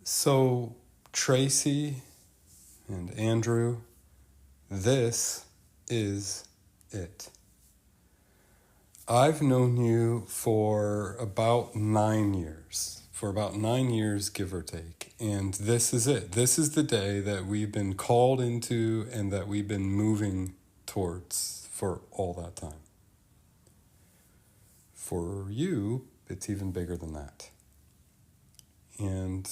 So, Tracey and Andrew, this is it. I've known you for about 9 years. For about 9 years, give or take. And this is it. This is the day that we've been called into and that we've been moving towards for all that time. For you, it's even bigger than that. And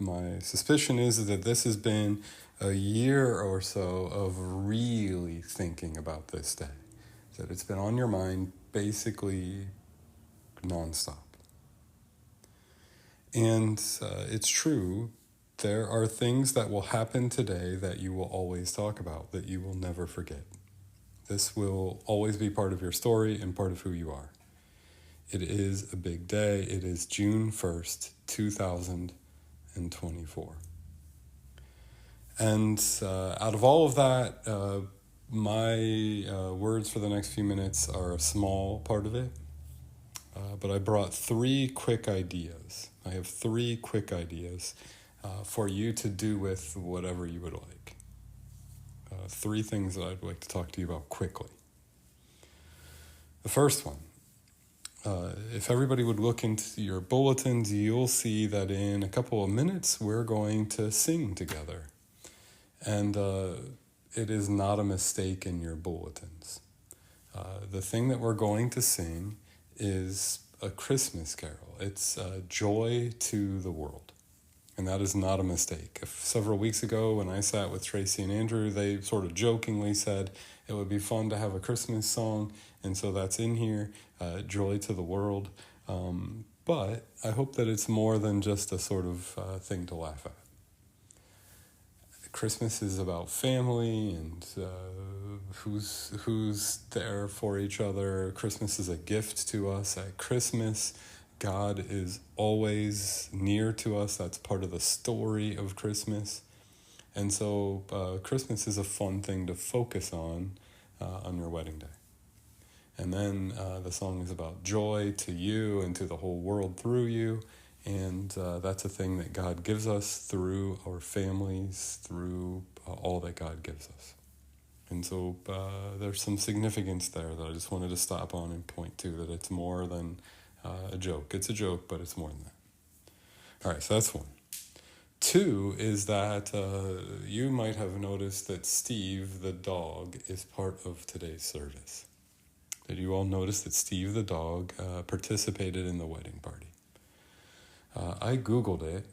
my suspicion is that this has been a year or so of really thinking about this day. That it's been on your mind basically nonstop. And it's true, there are things that will happen today that you will always talk about, that you will never forget. This will always be part of your story and part of who you are. It is a big day. It is June 1st, 2024. And out of all of that, my words for the next few minutes are a small part of it. But I brought 3 quick ideas. I have 3 quick ideas for you to do with whatever you would like. 3 things that I'd like to talk to you about quickly. The first one, if everybody would look into your bulletins, you'll see that in a couple of minutes we're going to sing together. And it is not a mistake in your bulletins. The thing that we're going to sing is a Christmas carol. It's Joy to the World. And that is not a mistake. Several weeks ago when I sat with Tracey and Andrew, they sort of jokingly said it would be fun to have a Christmas song, and so that's in here, Joy to the World. But I hope that it's more than just a sort of thing to laugh at. Christmas is about family and who's there for each other. Christmas is a gift to us. At Christmas, God is always near to us. That's part of the story of Christmas. And so Christmas is a fun thing to focus on your wedding day. And then the song is about joy to you and to the whole world through you. And that's a thing that God gives us through our families, through all that God gives us. And so there's some significance there that I just wanted to stop on and point to, that it's more than a joke. It's a joke, but it's more than that. All right, so that's 1. 2 is that you might have noticed that Steve the dog is part of today's service. Did you all notice that Steve the dog participated in the wedding party? I Googled it,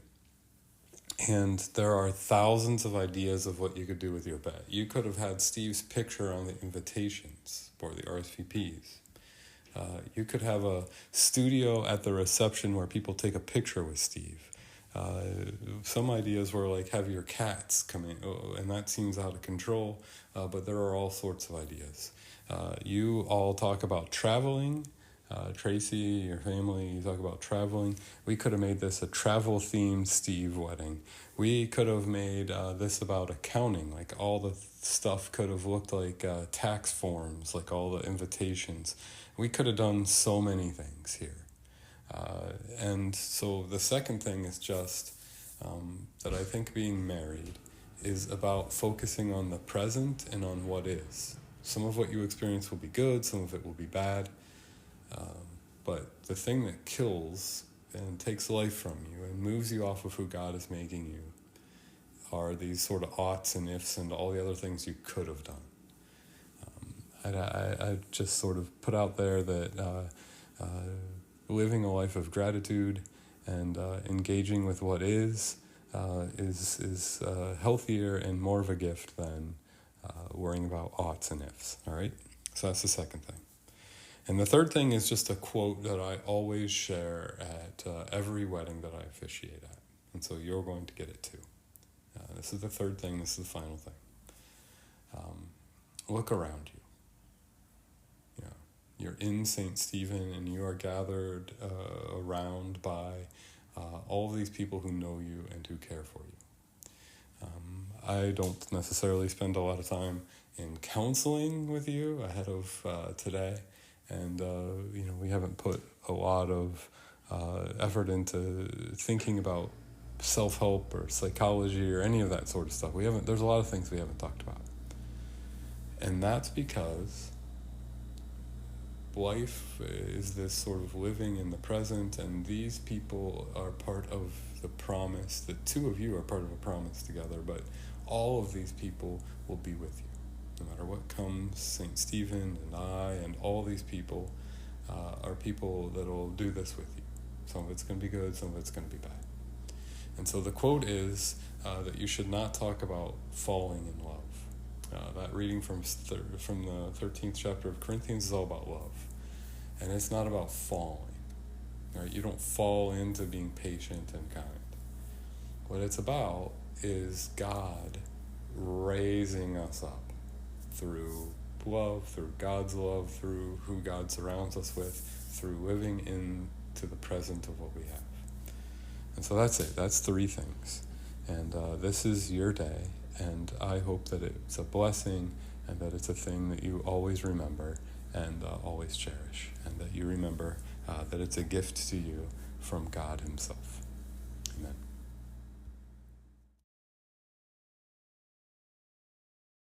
and there are thousands of ideas of what you could do with your bet. You could have had Steve's picture on the invitations for the RSVPs. You could have a studio at the reception where people take a picture with Steve. Some ideas were like have your cats come in, and that seems out of control, but there are all sorts of ideas. You all talk about traveling. Tracey, your family, you talk about traveling. We could have made this a travel-themed Steve wedding. We could have made this about accounting. Like all the stuff could have looked like tax forms, like all the invitations. We could have done so many things here. And so the second thing is just that I think being married is about focusing on the present and on what is. Some of what you experience will be good, some of it will be bad. But the thing that kills and takes life from you and moves you off of who God is making you are these sort of oughts and ifs and all the other things you could have done. I just sort of put out there that living a life of gratitude and engaging with what is healthier and more of a gift than worrying about oughts and ifs. All right? So that's the second thing. And the third thing is just a quote that I always share at every wedding that I officiate at. And so you're going to get it too. This is the third thing. This is the final thing. Look around you. You know, you're in St. Stephen and you are gathered around by all of these people who know you and who care for you. I don't necessarily spend a lot of time in counseling with you ahead of today. And, we haven't put a lot of effort into thinking about self-help or psychology or any of that sort of stuff. There's a lot of things we haven't talked about. And that's because life is this sort of living in the present, and these people are part of the promise. The two of you are part of a promise together, but all of these people will be with you. No matter what comes, St. Stephen and I and all these people are people that will do this with you. Some of it's going to be good, some of it's going to be bad. And so the quote is that you should not talk about falling in love. That reading from the 13th chapter of Corinthians is all about love. And it's not about falling. Right? You don't fall into being patient and kind. What it's about is God raising us up through love, through God's love, through who God surrounds us with, through living into the present of what we have. And so that's it. That's 3 things. And this is your day. And I hope that it's a blessing and that it's a thing that you always remember and always cherish. And that you remember that it's a gift to you from God himself.